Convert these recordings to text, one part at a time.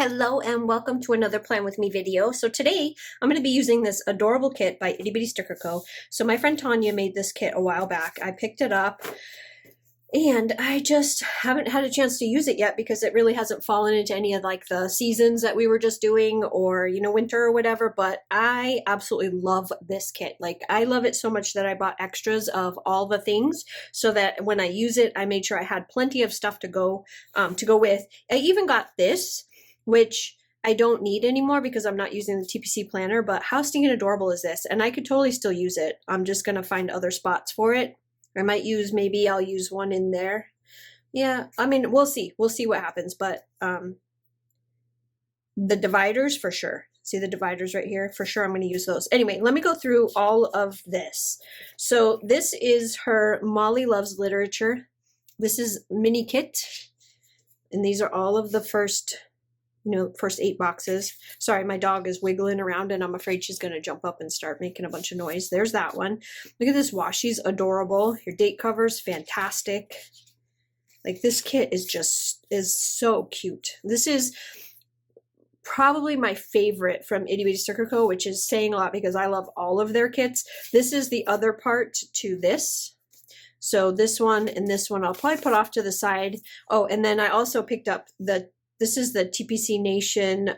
Hello and welcome to another Plan With Me video. So today I'm going to be using this adorable kit by Itty Sticker Co. So my friend Tanya made this kit a while back. I picked it up and I just haven't had a chance to use it yet because it really hasn't fallen into any of like the seasons that we were just doing or, you know, winter or whatever. But I absolutely love this kit. Like I love it so much that I bought extras of all the things so that when I use it, I made sure I had plenty of stuff to go with. I even got this, which I don't need anymore because I'm not using the TPC planner, but how stinking adorable is this? And I could totally still use it. I'm just going to find other spots for it. I might use, maybe I'll use one in there. Yeah, I mean, we'll see. We'll see what happens, but the dividers for sure. See the dividers right here? For sure I'm going to use those. Anyway, let me go through all of this. So this is her Molly Loves Literature. This is mini kit. And these are all of the first 8 boxes. Sorry, my dog is wiggling around and I'm afraid she's going to jump up and start making a bunch of noise. There's that one. Look at this washi's adorable. Your date cover's fantastic. Like this kit is so cute. This is probably my favorite from Itty Sticker Co, which is saying a lot because I love all of their kits. This is the other part to this. So this one and this one I'll probably put off to the side. Oh, and then I also picked up this is the TPC Nation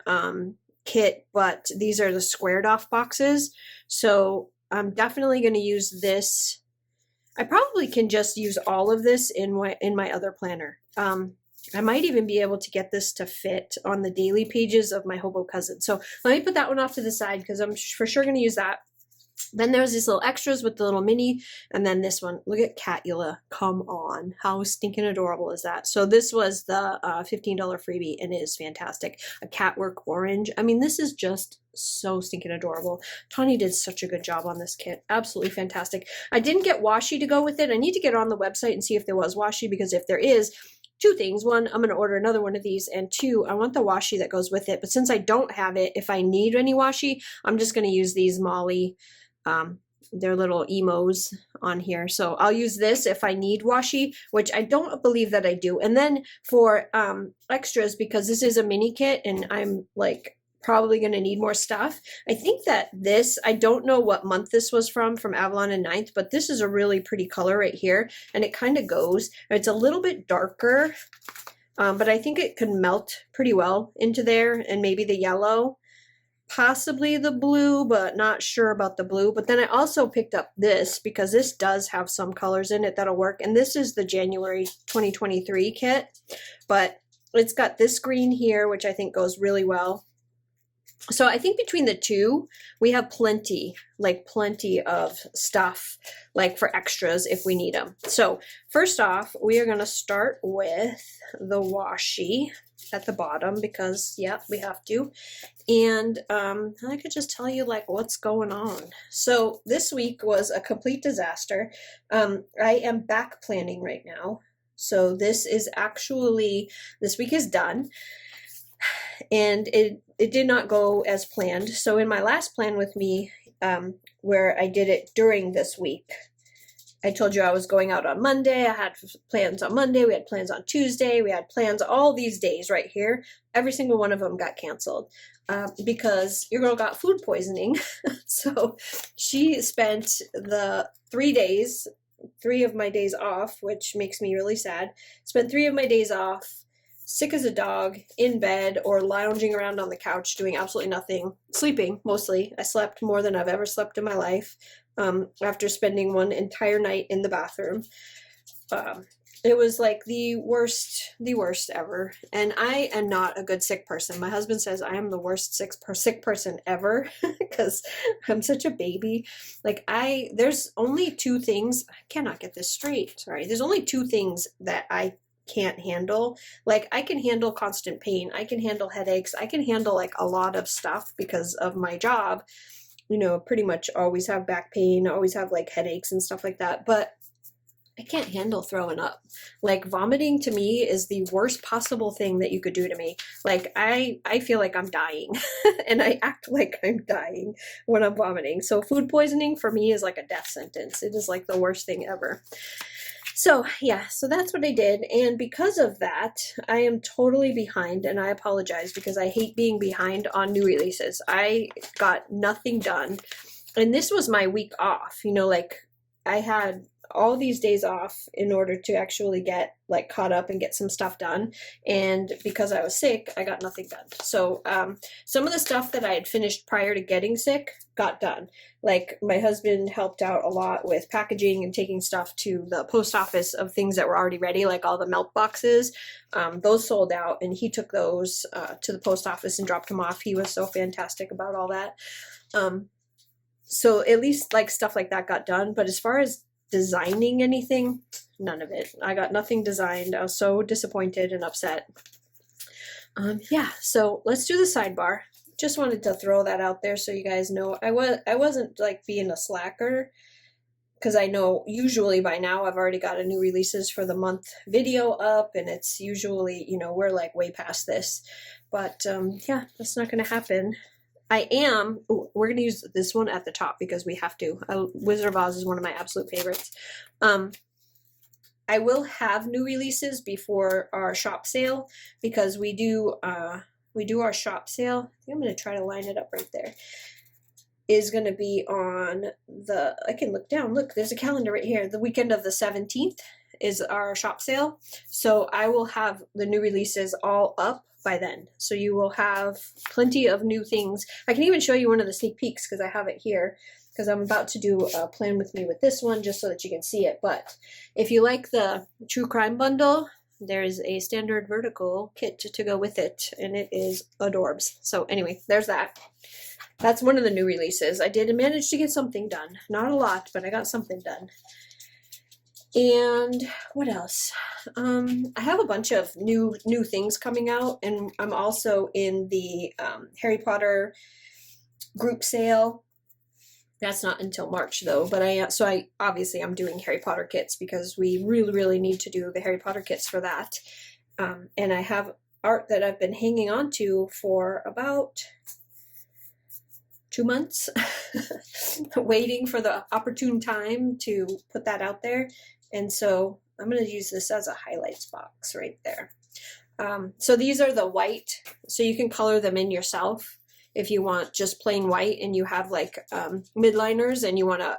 kit, but these are the squared off boxes. So I'm definitely going to use this. I probably can just use all of this in my other planner. I might even be able to get this to fit on the daily pages of my Hobo Cousin. So let me put that one off to the side because I'm for sure going to use that. Then there's these little extras with the little mini, and then this one. Look at Catula. Come on. How stinking adorable is that? So this was the $15 freebie, and it is fantastic. A Catwork orange. I mean, this is just so stinking adorable. Tanya did such a good job on this kit. Absolutely fantastic. I didn't get washi to go with it. I need to get on the website and see if there was washi, because if there is, two things. One, I'm going to order another one of these, and two, I want the washi that goes with it. But since I don't have it, if I need any washi, I'm just going to use these Molly their little emos on here. So I'll use this if I need washi, which I don't believe that I do. And then for extras, because this is a mini kit and I'm like probably going to need more stuff. I think that this, I don't know what month this was from Avalon and Ninth, but this is a really pretty color right here. And it kind of goes, it's a little bit darker, but I think it could melt pretty well into there, and maybe the yellow. Possibly the blue, but not sure about the blue. But then I also picked up this because this does have some colors in it that'll work. And this is the January 2023 kit, but it's got this green here, which I think goes really well. So I think between the two, we have plenty of stuff like for extras if we need them. So first off, we are going to start with the washi at the bottom because, yeah, we have to. And I could just tell you like what's going on. So this week was a complete disaster. I am back planning right now. So this week is done. And it did not go as planned. So in my last Plan With Me, where I did it during this week, I told you I was going out on Monday. I had plans on Monday. We had plans on Tuesday. We had plans all these days right here. Every single one of them got canceled because your girl got food poisoning. So she spent the 3 of my days off, which makes me really sad. Spent 3 of my days off, sick as a dog, in bed or lounging around on the couch doing absolutely nothing, sleeping mostly. I slept more than I've ever slept in my life after spending one entire night in the bathroom. It was like the worst ever. And I am not a good sick person. My husband says I am the worst sick person ever because I'm such a baby. Like there's only 2 things. I cannot get this straight. Sorry. There's only 2 things that I can't handle. Like I can handle constant pain. I can handle headaches. I can handle like a lot of stuff because of my job. You know, pretty much always have back pain, always have like headaches and stuff like that. But I can't handle throwing up. Like vomiting to me is the worst possible thing that you could do to me. Like I feel like I'm dying and I act like I'm dying when I'm vomiting. So food poisoning for me is like a death sentence. It is like the worst thing ever. So yeah, so that's what I did. And because of that, I am totally behind, and I apologize because I hate being behind on new releases. I got nothing done. And this was my week off, you know, like I had all these days off in order to actually get like caught up and get some stuff done. And because I was sick, I got nothing done. So some of the stuff that I had finished prior to getting sick got done. Like my husband helped out a lot with packaging and taking stuff to the post office of things that were already ready, like all the milk boxes. Those sold out, and he took those to the post office and dropped them off. He was so fantastic about all that. So at least like stuff like that got done. But as far as designing anything, none of it. I got nothing designed. I was so disappointed and upset. Yeah, so let's do the sidebar. Just wanted to throw that out there so you guys know I wasn't like being a slacker, because I know usually by now I've already got a new releases for the month video up, and it's usually, you know, we're like way past this. But yeah, that's not going to happen. We're going to use this one at the top because we have to. Wizard of Oz is one of my absolute favorites. I will have new releases before our shop sale, because we do our shop sale. I think I'm going to try to line it up right there. Is going to be on I can look down. Look, there's a calendar right here. The weekend of the 17th is our shop sale. So I will have the new releases all up by then. So you will have plenty of new things. I can even show you one of the sneak peeks because I have it here, because I'm about to do a plan with me with this one just so that you can see it. But if you like the True Crime bundle, there's a standard vertical kit to go with it, and it is adorbs. So anyway, there's that. That's one of the new releases. I did manage to get something done. Not a lot, but I got something done. And what else? I have a bunch of new things coming out, and I'm also in the Harry Potter group sale. That's not until March though, but I'm doing Harry Potter kits because we really need to do the Harry Potter kits for that. And I have art that I've been hanging on to for about 2 months, waiting for the opportune time to put that out there. And so I'm going to use this as a highlights box right there. So these are the white, so you can color them in yourself if you want just plain white and you have like midliners and you want to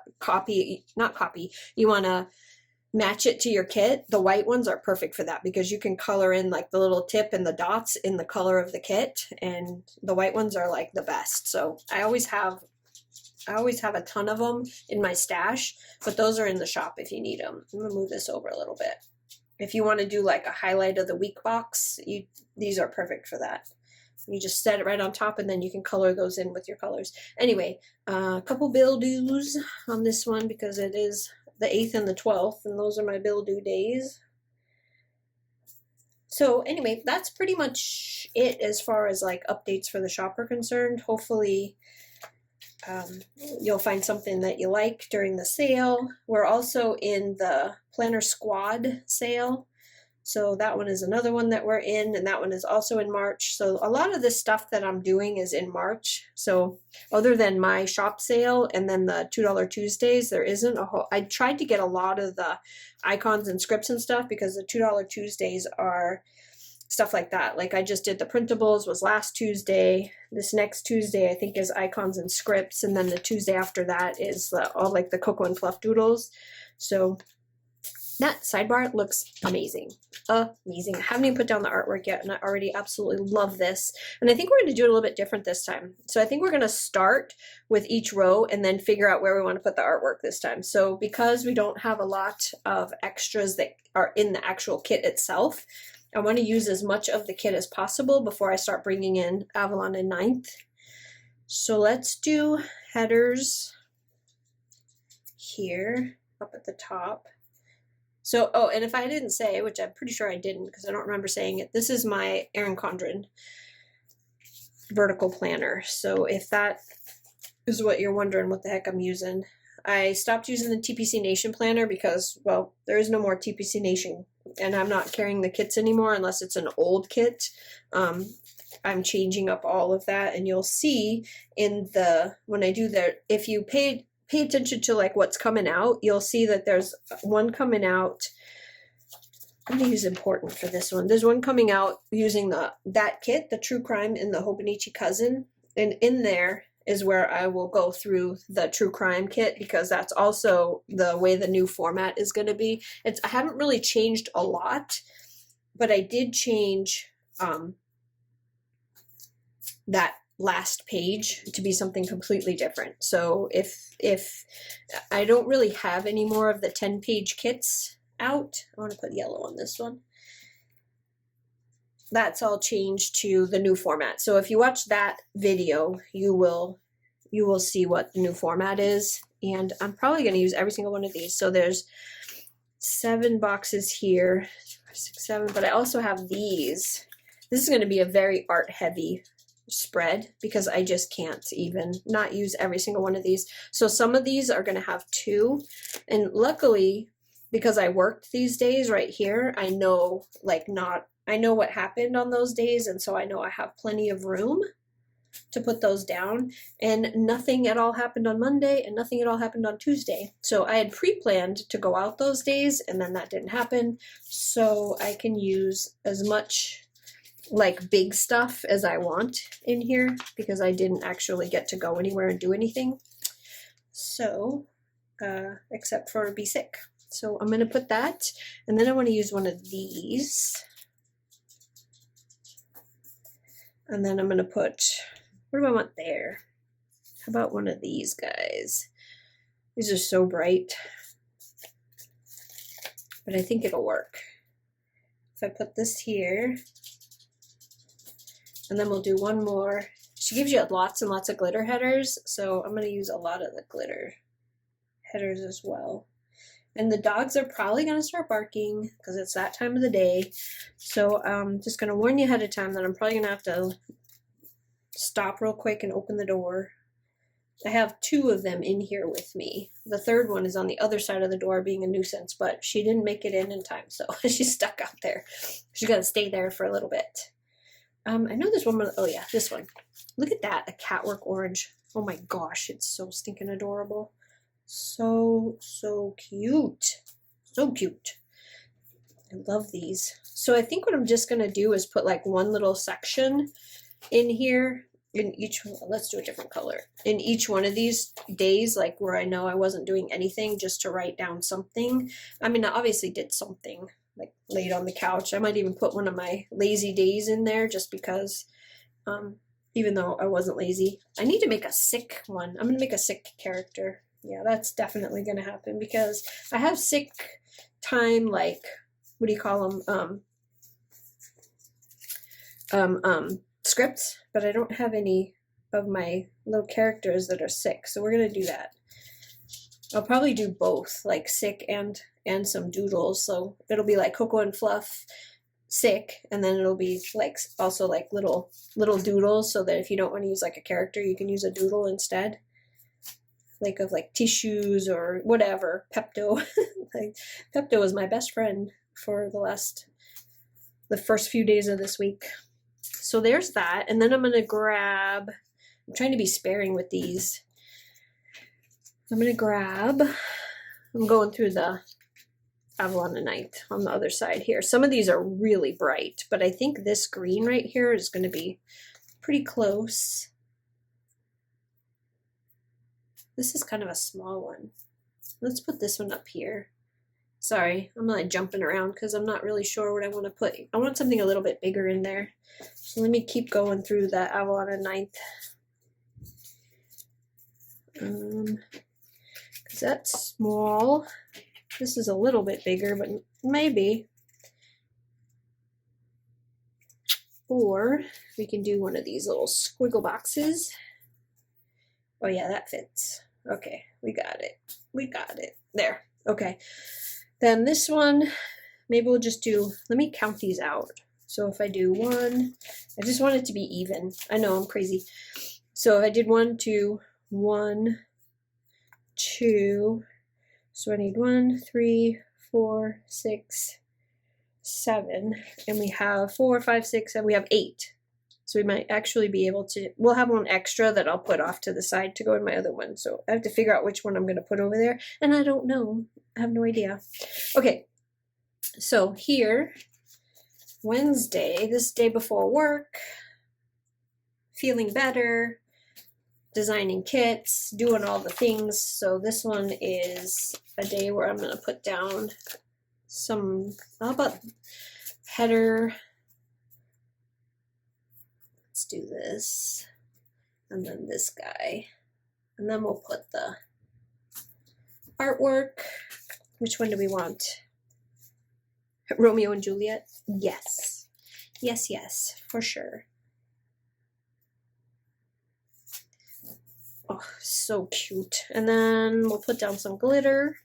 you want to match it to your kit. The white ones are perfect for that because you can color in like the little tip and the dots in the color of the kit, and the white ones are like the best. So I always have a ton of them in my stash, but those are in the shop if you need them. I'm gonna move this over a little bit. If you want to do like a highlight of the week box, these are perfect for that. You just set it right on top, and then you can color those in with your colors. Anyway, a couple bill dues on this one because it is the 8th and the 12th, and those are my bill due days. So anyway, that's pretty much it as far as like updates for the shop are concerned. Hopefully you'll find something that you like during the sale. We're also in the Planner Squad sale. So that one is another one that we're in, and that one is also in March. So a lot of this stuff that I'm doing is in March. So other than my shop sale and then the $2 Tuesdays, there isn't a whole, I tried to get a lot of the icons and scripts and stuff because the $2 Tuesdays are stuff like that. Like I just did the printables was last Tuesday. This next Tuesday I think is icons and scripts, and then the Tuesday after that is all like the Cocoa and Fluff doodles. So that sidebar looks amazing. Amazing. I haven't even put down the artwork yet, and I already absolutely love this. And I think we're going to do it a little bit different this time. So I think we're going to start with each row and then figure out where we want to put the artwork this time. So because we don't have a lot of extras that are in the actual kit itself, I want to use as much of the kit as possible before I start bringing in Avalon and Ninth. So let's do headers here up at the top. So, oh, and if I didn't say, which I'm pretty sure I didn't because I don't remember saying it, this is my Erin Condren vertical planner. So if that is what you're wondering what the heck I'm using, I stopped using the TPC Nation planner because, well, there is no more TPC Nation, and I'm not carrying the kits anymore unless it's an old kit. I'm changing up all of that, and you'll see when I do that, if you pay attention to like what's coming out, you'll see that there's one coming out I'm gonna use important for this one. There's one coming out using that kit, the True Crime and the Hobonichi Cousin, and in there is where I will go through the True Crime kit because that's also the way the new format is going to be. I haven't really changed a lot, but I did change that last page to be something completely different. So if I don't really have any more of the 10-page kits out, I want to put yellow on this one. That's all changed to the new format. So if you watch that video, you will see what the new format is. And I'm probably going to use every single one of these. So there's 7 boxes here, 6, 7, but I also have these. This is going to be a very art heavy spread because I just can't even not use every single one of these. So some of these are going to have 2, and luckily because I worked these days right here, I know I know what happened on those days, and so I know I have plenty of room to put those down, and nothing at all happened on Monday and nothing at all happened on Tuesday. So I had pre-planned to go out those days and then that didn't happen. So I can use as much like big stuff as I want in here because I didn't actually get to go anywhere and do anything. So, except for be sick. So I'm going to put that, and then I want to use one of these. And then I'm going to put, what do I want there? How about one of these guys? These are so bright, but I think it'll work. If I put this here, and then we'll do one more. She gives you lots and lots of glitter headers, so I'm going to use a lot of the glitter headers as well. And the dogs are probably going to start barking because it's that time of the day. So I'm just going to warn you ahead of time that I'm probably going to have to stop real quick and open the door. I have 2 of them in here with me. The third one is on the other side of the door being a nuisance, but she didn't make it in time, so she's stuck out there. She's going to stay there for a little bit. I know there's one more. Oh yeah, this one. Look at that, a catwork orange. Oh my gosh, it's so stinking adorable. So cute. So cute. I love these. So I think what I'm just going to do is put like one little section in here in each, let's do a different color. In each one of these days, like where I know I wasn't doing anything, just to write down something. I mean, I obviously did something, like laid on the couch. I might even put one of my lazy days in there just because, even though I wasn't lazy. I need to make a sick one. I'm going to make a sick character. Yeah, that's definitely going to happen because I have sick time, like, what do you call them? Scripts, but I don't have any of my little characters that are sick. So we're going to do that. I'll probably do both, like sick and some doodles. So it'll be like Coco and Fluff sick, and then it'll be like also like little doodles, so that if you don't want to use like a character, you can use a doodle instead. Like of like tissues or whatever. Pepto. Like Pepto is my best friend for the first few days of this week. So there's that. And then I'm going to grab, I'm trying to be sparing with these. I'm going through the Avalon Night on the other side here. Some of these are really bright, but I think this green right here is going to be pretty close. This is kind of a small one. Let's put this one up here. Sorry, I'm like jumping around because I'm not really sure what I want to put. I want something a little bit bigger in there. So let me keep going through the Avalon 9th. Because that's small. This is a little bit bigger, but maybe. Or we can do one of these little squiggle boxes. Oh yeah, that fits. Okay, we got it. We got it. There. Okay. Then this one, maybe we'll just do, let me count these out. So if I do 1, I just want it to be even. I know, I'm crazy. So if I did 1, 2, 1, 2, so I need 1, 3, 4, 6, 7, and we have 4, 5, 6, and we have 8. So we might actually be able to, we'll have one extra that I'll put off to the side to go in my other one. So I have to figure out which one I'm going to put over there. And I don't know. I have no idea. Okay. So here, Wednesday, this day before work, feeling better, designing kits, doing all the things. So this one is a day where I'm going to put down some, how about header? Let's do this. And then this guy. And then we'll put the artwork. Which one do we want? Romeo and Juliet? Yes. Yes, yes, for sure. Oh, so cute. And then we'll put down some glitter.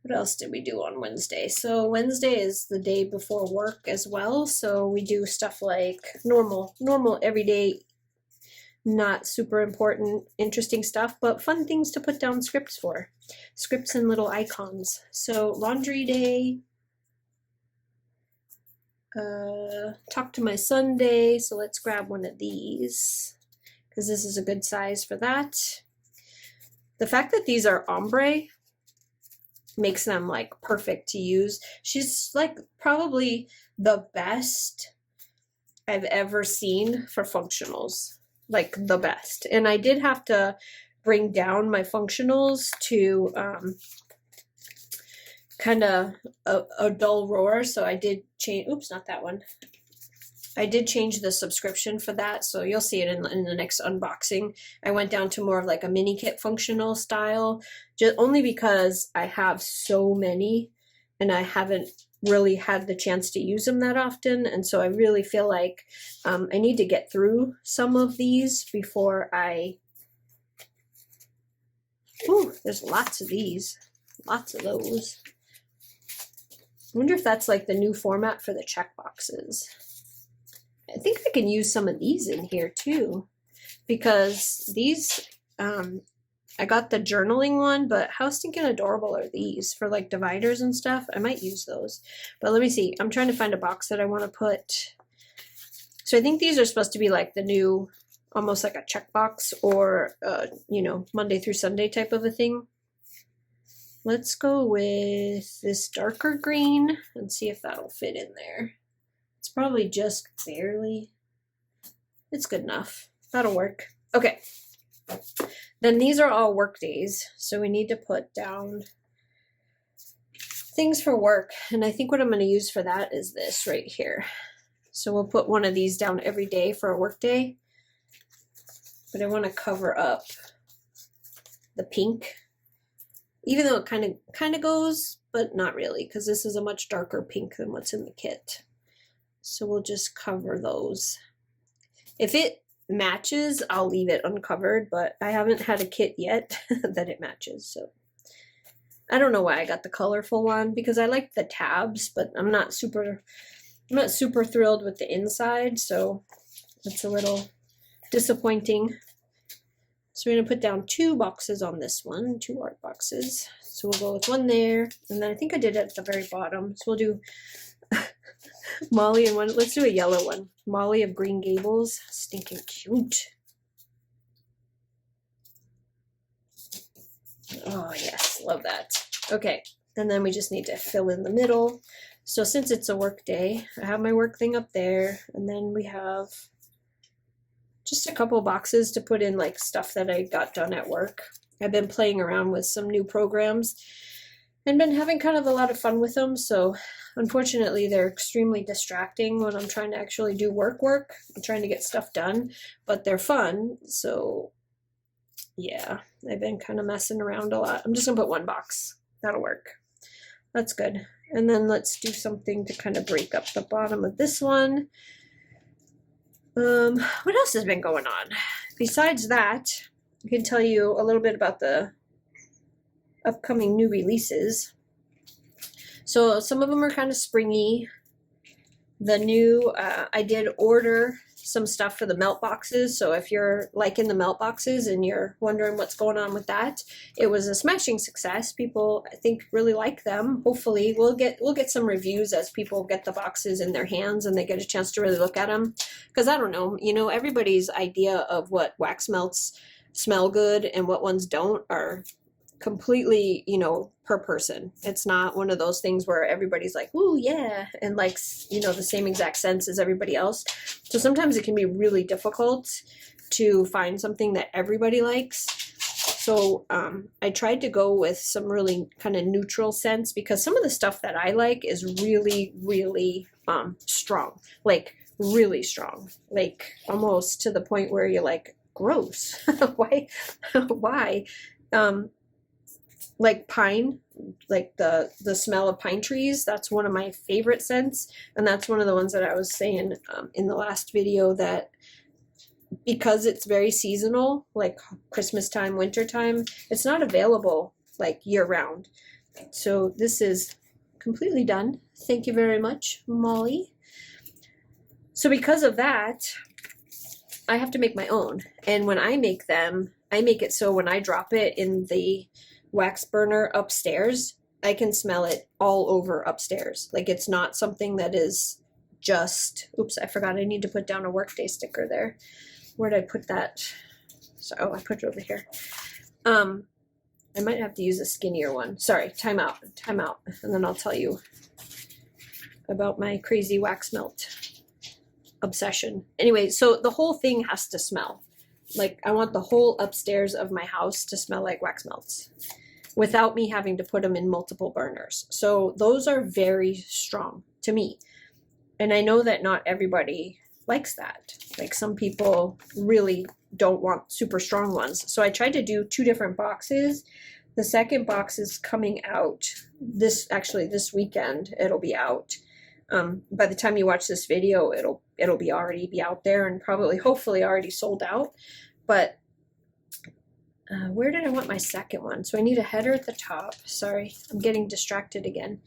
What else did we do on Wednesday? So Wednesday is the day before work as well. So we do stuff like normal, everyday, not super important, interesting stuff, but fun things to put down scripts for. Scripts and little icons. So laundry day, talk to my son day. So let's grab one of these because this is a good size for that. The fact that these are ombre makes them like perfect to use. She's like probably the best I've ever seen for functionals, like the best. And I did have to bring down my functionals to kind of a dull roar. So I did change, oops, not that one. I did change the subscription for that. So you'll see it in the next unboxing. I went down to more of like a mini kit functional style, just only because I have so many and I haven't really had the chance to use them that often. And so I really feel like I need to get through some of these before I, ooh, there's lots of these, lots of those. I wonder if that's like the new format for the check boxes. I think I can use some of these in here too, because these, I got the journaling one, but how stinking adorable are these for like dividers and stuff? I might use those, but let me see. I'm trying to find a box that I want to put. So I think these are supposed to be like the new, almost like a checkbox or, you know, Monday through Sunday type of a thing. Let's go with this darker green and see if that'll fit in there. It's probably just barely. It's good enough. That'll work. Okay. Then these are all work days. So we need to put down things for work. And I think what I'm going to use for that is this right here. So we'll put one of these down every day for a work day. But I want to cover up the pink. Even though it kind of goes, but not really, because this is a much darker pink than what's in the kit. So we'll just cover those. If it matches, I'll leave it uncovered, but I haven't had a kit yet that it matches. So I don't know why I got the colorful one, because I like the tabs, but I'm not super thrilled with the inside, so it's a little disappointing. So we're going to put down 2 boxes on this one, 2 art boxes. So we'll go with one there, and then I think I did it at the very bottom. So we'll do Molly and one. Let's do a yellow one. Molly of Green Gables. Stinking cute. Oh yes, love that. Okay, and then we just need to fill in the middle. So since it's a work day, I have my work thing up there, and then we have just a couple boxes to put in like stuff that I got done at work. I've been playing around with some new programs and been having kind of a lot of fun with them. So unfortunately, they're extremely distracting when I'm trying to actually do work. I'm trying to get stuff done, but they're fun. So yeah, I've been kind of messing around a lot. I'm just gonna put 1 box. That'll work. That's good. And then let's do something to kind of break up the bottom of this one. What else has been going on? Besides that, I can tell you a little bit about the upcoming new releases. So some of them are kind of springy. The new, I did order some stuff for the melt boxes. So if you're liking the melt boxes and you're wondering what's going on with that, it was a smashing success. People, I think, really like them. Hopefully we'll get some reviews as people get the boxes in their hands and they get a chance to really look at them. Because I don't know, you know, everybody's idea of what wax melts smell good and what ones don't are completely, you know, per person. It's not one of those things where everybody's like, ooh, yeah, and likes, you know, the same exact scents as everybody else. So sometimes it can be really difficult to find something that everybody likes. So I tried to go with some really kind of neutral scents, because some of the stuff that I like is really, really strong, like really strong, like almost to the point where you're like, gross. Why? Why? Like pine, like the smell of pine trees. That's one of my favorite scents, and that's one of the ones that I was saying in the last video, that because it's very seasonal, like Christmas time, winter time, it's not available like year round. So this is completely done. Thank you very much, Molly. So because of that, I have to make my own. And when I make them, I make it so when I drop it in the wax burner upstairs, I can smell it all over upstairs. Like it's not something that is just, oops, I forgot I need to put down a workday sticker there. Where'd I put that? So, oh, I put it over here. I might have to use a skinnier one. Sorry, time out, and then I'll tell you about my crazy wax melt obsession. Anyway, so the whole thing has to smell. Like I want the whole upstairs of my house to smell like wax melts without me having to put them in multiple burners. So those are very strong to me. And I know that not everybody likes that. Like some people really don't want super strong ones. So I tried to do 2 different boxes. The second box is coming out this weekend. It'll be out. By the time you watch this video, it'll be already be out there and probably hopefully already sold out. But where did I want my second one? So I need a header at the top. Sorry, I'm getting distracted again.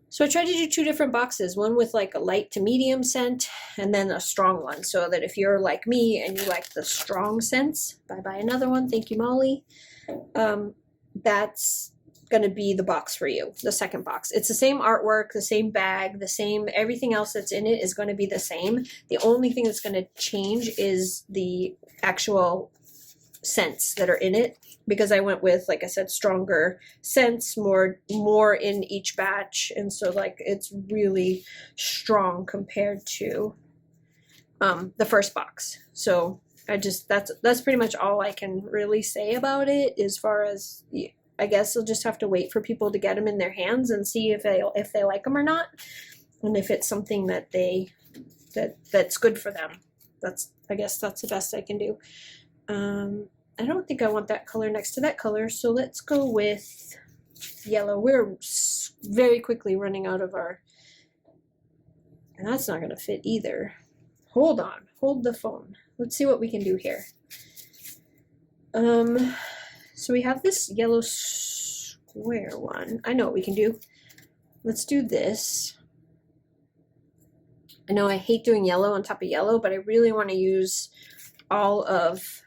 So I tried to do 2 different boxes, one with like a light to medium scent and then a strong one, so that if you're like me and you like the strong scents, bye another one, thank you, Molly, that's going to be the box for you, the second box. It's the same artwork, the same bag, the same, everything else that's in it is going to be the same. The only thing that's going to change is the actual scents that are in it, because I went with, like I said, stronger scents, more in each batch, and so like it's really strong compared to the first box. So I just, that's pretty much all I can really say about it. As far as, I guess you'll just have to wait for people to get them in their hands and see if they like them or not, and if it's something that that's good for them. I guess that's the best I can do. I don't think I want that color next to that color, so let's go with yellow. We're very quickly running out of our, and that's not going to fit either. Hold on, hold the phone. Let's see what we can do here. So we have this yellow square one. I know what we can do. Let's do this. I know I hate doing yellow on top of yellow, but I really want to use all of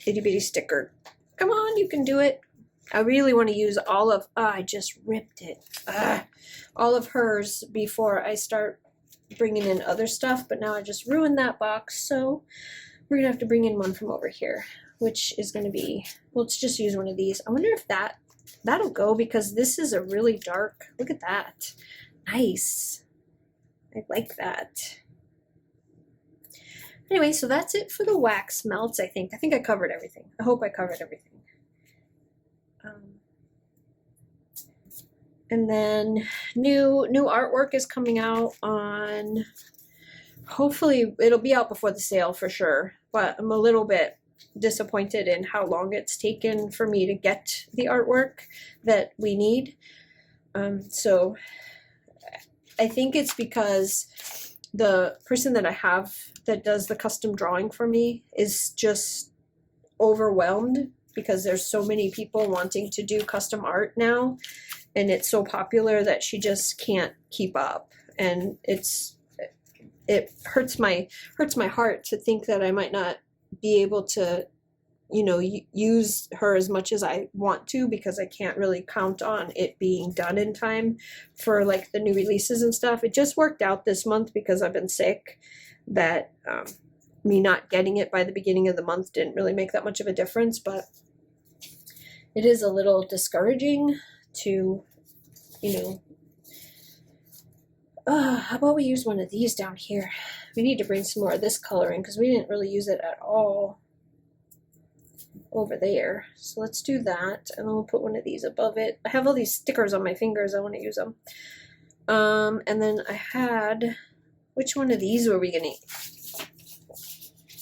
itty bitty sticker. Come on, you can do it. I really want to use all of, I just ripped it. All of hers before I start bringing in other stuff, but now I just ruined that box, so we're gonna have to bring in one from over here, which is gonna be, well, let's just use one of these. I wonder if that'll go, because this is a really dark, look at that. Nice. I like that. Anyway, so that's it for the wax melts, I think. I think I covered everything. I hope I covered everything. And then new artwork is coming out on, hopefully it'll be out before the sale for sure, but I'm a little bit disappointed in how long it's taken for me to get the artwork that we need. So I think it's because the person that I have that does the custom drawing for me is just overwhelmed, because there's so many people wanting to do custom art now, and it's so popular that she just can't keep up. And it hurts my heart to think that I might not be able to, you know, use her as much as I want to, because I can't really count on it being done in time for like the new releases and stuff. It just worked out this month, because I've been sick, that me not getting it by the beginning of the month didn't really make that much of a difference, but it is a little discouraging to, you know, how about we use one of these down here? We need to bring some more of this color in because we didn't really use it at all over there. So let's do that, and then we'll put one of these above it. I have all these stickers on my fingers. I want to use them. And then I had, which one of these were we gonna?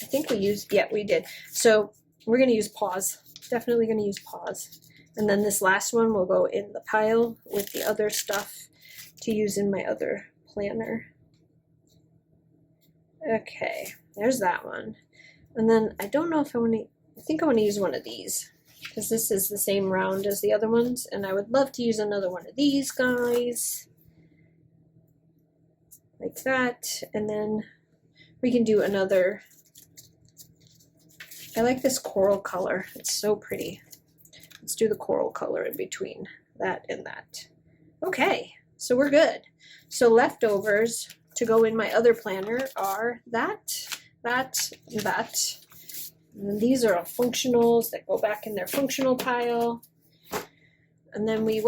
I think we used, yeah, we did. So we're gonna use Paws. Definitely gonna use Paws. And then this last one will go in the pile with the other stuff to use in my other planner. Okay, there's that one. And then I don't know if I want to, I think I want to use one of these because this is the same round as the other ones, and I would love to use another one of these guys. Like that, and then we can do another. I like this coral color. It's so pretty. Let's do the coral color in between that and that. Okay, so we're good. So leftovers to go in my other planner are that. And these are all functionals that go back in their functional pile. And then we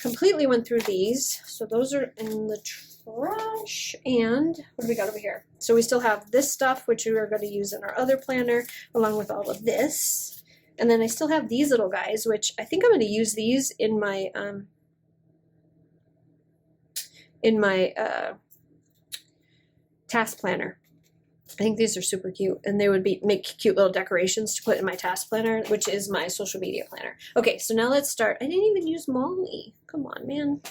completely went through these. So those are in the trash. And what do we got over here? So we still have this stuff, which we are going to use in our other planner, along with all of this. And then I still have these little guys, which I think I'm going to use these in my task planner. I think these are super cute, and they would make cute little decorations to put in my task planner, which is my social media planner. Okay, so now let's start. I didn't even use Molly. Come on, man.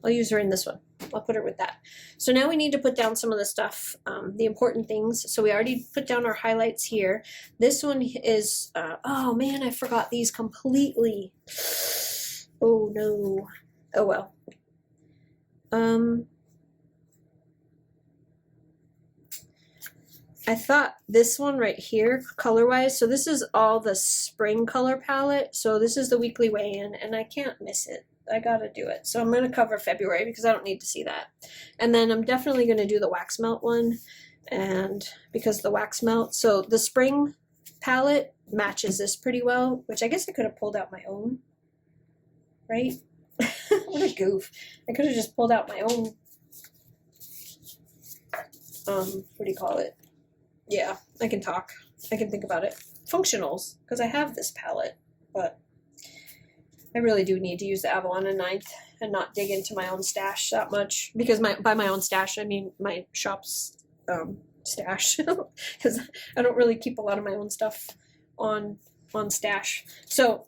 I'll use her in this one. I'll put her with that. So now we need to put down some of the stuff, the important things. So we already put down our highlights here. This one is, oh man, I forgot these completely. Oh no. Oh well. I thought this one right here, color-wise, so this is all the spring color palette. So this is the weekly weigh-in, and I can't miss it. I gotta do it. So I'm gonna cover February because I don't need to see that. And then I'm definitely gonna do the wax melt one, and because the wax melt, so the spring palette matches this pretty well, which I guess I could have pulled out my own, right? What a goof. I could have just pulled out my own, what do you call it? Yeah, I can talk. I can think about it. Functionals, because I have this palette, but I really do need to use the Avalon and Ninth and not dig into my own stash that much. Because by my own stash, I mean my shop's stash. Because I don't really keep a lot of my own stuff on stash. So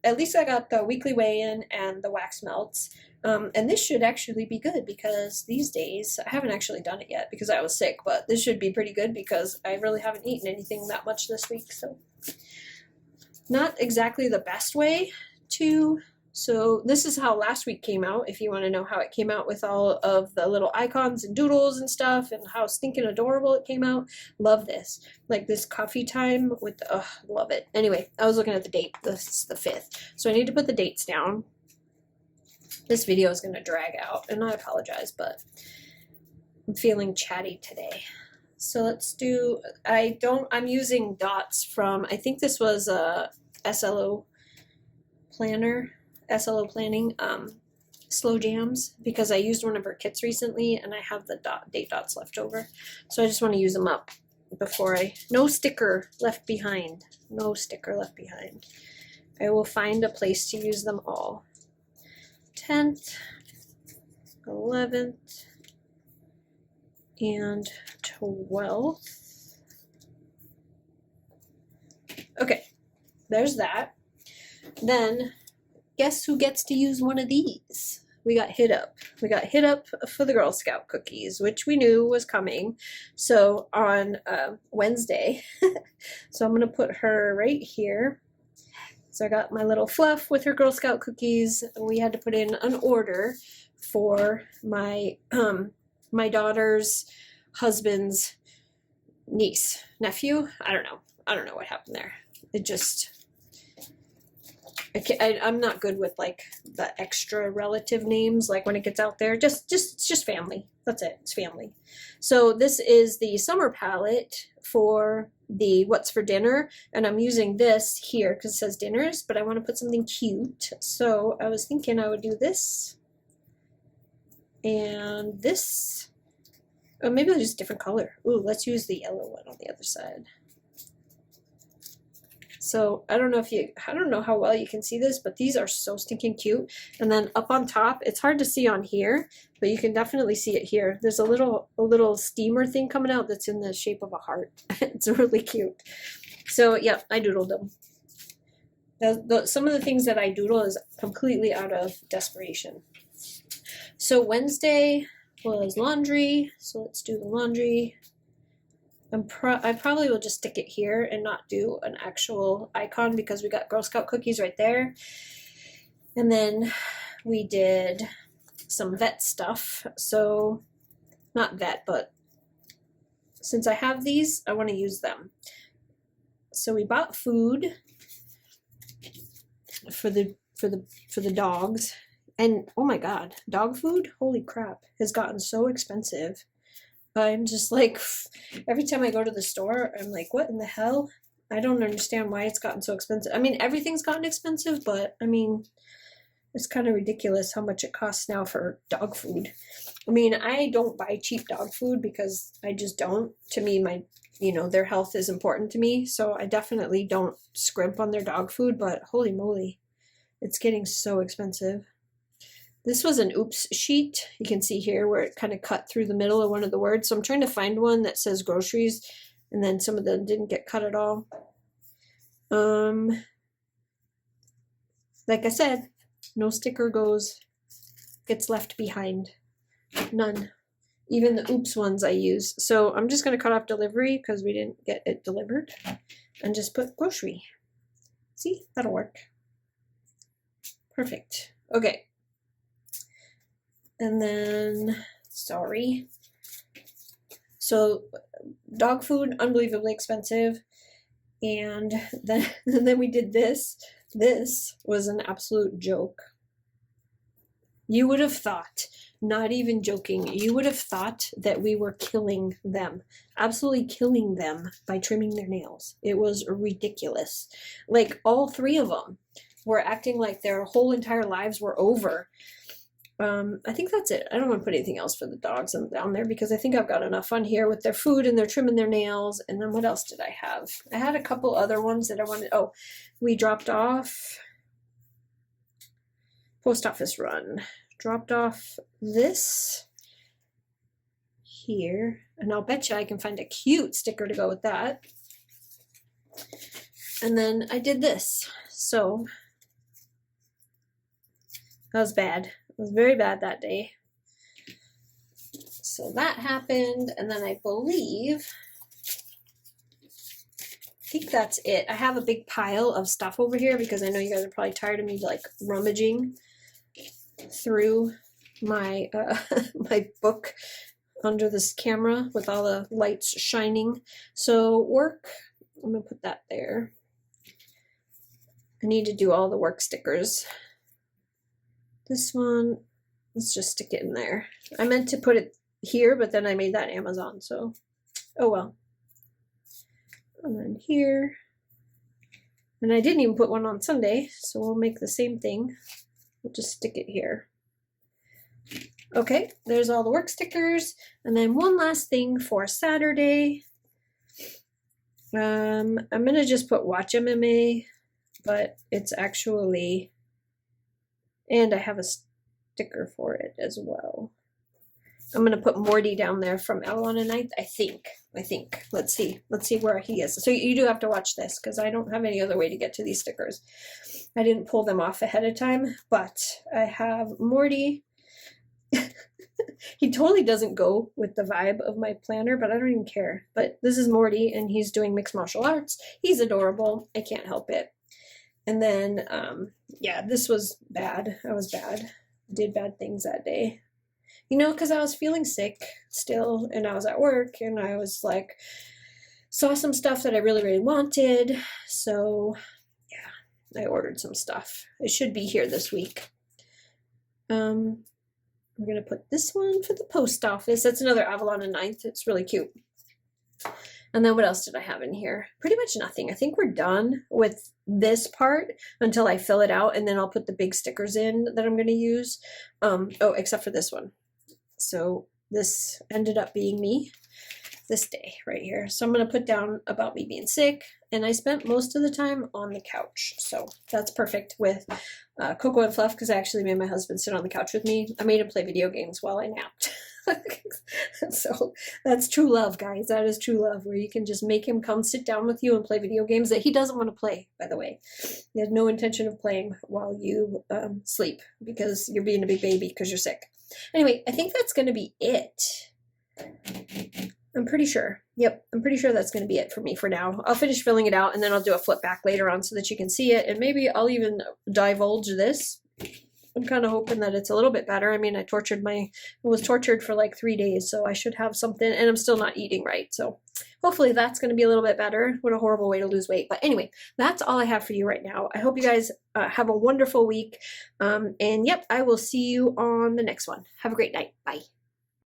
at least I got the weekly weigh-in and the wax melts. And this should actually be good because these days, I haven't actually done it yet because I was sick, but this should be pretty good because I really haven't eaten anything that much this week. So not exactly the best way to, so this is how last week came out. If you want to know how it came out with all of the little icons and doodles and stuff and how stinking adorable it came out. Love this. Like this coffee time with, love it. Anyway, I was looking at the date. This is the 5th. So I need to put the dates down. This video is going to drag out, and I apologize, but I'm feeling chatty today. So let's do, I'm using dots from, I think this was a SLO planner, SLO planning, Slow Jams, because I used one of her kits recently, and I have the date dots left over. So I just want to use them up before no sticker left behind. No sticker left behind. I will find a place to use them all. 10th, 11th, and 12th. Okay, there's that. Then, guess who gets to use one of these? We got hit up. We got hit up for the Girl Scout cookies, which we knew was coming. So on Wednesday, so I'm going to put her right here. So I got my little Fluff with her Girl Scout cookies. We had to put in an order for my my daughter's husband's nephew. I don't know what happened there. It just, I'm not good with like the extra relative names, like when it gets out there. It's just family. That's it. It's family. So this is the summer palette for the What's for Dinner, and I'm using this here because it says dinners, but I want to put something cute. So I was thinking I would do this and this. Oh, maybe I'll use a different color. Ooh, let's use the yellow one on the other side. So I don't know how well you can see this, but these are so stinking cute. And then up on top, it's hard to see on here, but you can definitely see it here. There's a little steamer thing coming out that's in the shape of a heart. It's really cute. So yeah, I doodled them. Some of the things that I doodle is completely out of desperation. So Wednesday was laundry. So let's do the laundry. I probably will just stick it here and not do an actual icon because we got Girl Scout cookies right there. And then we did some vet stuff. So not vet, but since I have these, I want to use them. So we bought food for the dogs. And oh my God, dog food, holy crap, has gotten so expensive. I'm just like, every time I go to the store, I'm like, what in the hell? I don't understand why it's gotten so expensive. I mean, everything's gotten expensive, but I mean, it's kind of ridiculous how much it costs now for dog food. I mean, I don't buy cheap dog food because I just don't. To me, their health is important to me. So I definitely don't scrimp on their dog food, but holy moly, it's getting so expensive. This was an oops sheet. You can see here where it kind of cut through the middle of one of the words. So I'm trying to find one that says groceries, and then some of them didn't get cut at all. Like I said, no sticker gets left behind. None. Even the oops ones I use. So I'm just going to cut off delivery because we didn't get it delivered, and just put grocery. See, that'll work. Perfect. Okay. And then, sorry. So dog food, unbelievably expensive. And then we did this. This was an absolute joke. You would have thought, not even joking, you would have thought that we were killing them. Absolutely killing them by trimming their nails. It was ridiculous. Like all three of them were acting like their whole entire lives were over. I think that's it. I don't want to put anything else for the dogs down there because I think I've got enough on here with their food and they're trimming their nails. And then what else did I have? I had a couple other ones that I wanted. Oh, we dropped off post office run. Dropped off this here. And I'll bet you I can find a cute sticker to go with that. And then I did this. So that was bad. It was very bad that day. So that happened, and then I think that's it. I have a big pile of stuff over here because I know you guys are probably tired of me like rummaging through my my book under this camera with all the lights shining. So work, I'm gonna put that there. I need to do all the work stickers. This one, let's just stick it in there. I meant to put it here, but then I made that Amazon, so oh well. And then here. And I didn't even put one on Sunday, so we'll make the same thing. We'll just stick it here. Okay, there's all the work stickers. And then one last thing for Saturday. I'm going to just put Watch MMA, but it's actually... And I have a sticker for it as well. I'm going to put Morty down there from Elle on a Ninth, I think. Let's see where he is. So you do have to watch this because I don't have any other way to get to these stickers. I didn't pull them off ahead of time, but I have Morty. He totally doesn't go with the vibe of my planner, but I don't even care. But this is Morty, and he's doing mixed martial arts. He's adorable. I can't help it. And then, yeah, this was bad. I was bad. Did bad things that day. You know, because I was feeling sick still, and I was at work, and I was like, saw some stuff that I really, really wanted. So, yeah. I ordered some stuff. It should be here this week. We're gonna put this one for the post office. That's another Avalon and Ninth. It's really cute. And then what else did I have in here? Pretty much nothing. I think we're done with this part until I fill it out, and then I'll put the big stickers in that I'm going to use. Oh, except for this one. So this ended up being me this day right here. So I'm going to put down about me being sick, and I spent most of the time on the couch. So that's perfect with Coco and Fluff, because I actually made my husband sit on the couch with me. I made him play video games while I napped. So that's true love, guys. That is true love, where you can just make him come sit down with you and play video games that he doesn't want to play, by the way. He has no intention of playing while you sleep, because you're being a big baby because you're sick. Anyway, I think that's going to be it. I'm pretty sure. Yep, I'm pretty sure that's going to be it for me for now. I'll finish filling it out, and then I'll do a flip back later on so that you can see it, and maybe I'll even divulge this. I'm kind of hoping that it's a little bit better. I mean, I was tortured for like 3 days, so I should have something, and I'm still not eating right. So hopefully that's going to be a little bit better. What a horrible way to lose weight. But anyway, that's all I have for you right now. I hope you guys have a wonderful week. And yep, I will see you on the next one. Have a great night. Bye.